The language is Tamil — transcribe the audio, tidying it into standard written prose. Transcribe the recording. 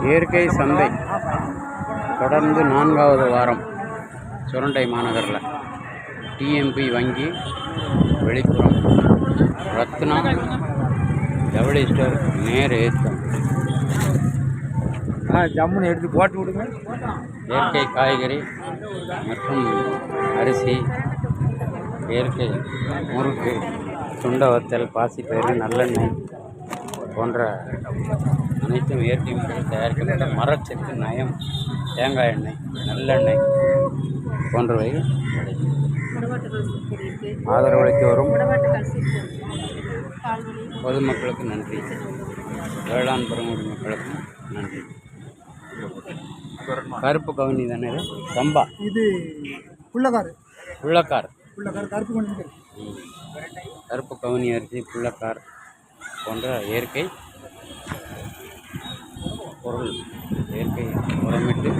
இயற்கை சந்தை தொடர்ந்து 4வது வாரம் சுரண்டை மாநகரில் டிஎம்பி வங்கி வெளிப்புறம் ரத்னா ஜவுளி ஸ்டோர் நேர் ஏற்றம் ஜம்முன்னு எடுத்து போட்டு விடுங்க. இயற்கை காய்கறி மற்றும் அரிசி, இயற்கை முறுக்கு, சுண்ட வத்தல், பாசிப்பயிறு, நல்லெண்ணெய் போன்ற அனைத்தும் இயற்கை முறையில் தயாரிக்கப்பட்ட மரச்செக்கு, நயம், தேங்காய் எண்ணெய், நல்லெண்ணெய் போன்றவை ஆதரவளித்து வரும் பொதுமக்களுக்கு நன்றி, வேளாண் பெருங்குடி மக்களுக்கு நன்றி. கருப்பு கவுனி தானே இது? சம்பா இது புள்ளக்கார் கருப்பு கவுனி அரிசி, புள்ளக்கார் போன்ற இயற்கை பொருள், இயற்கை உரமிட்டு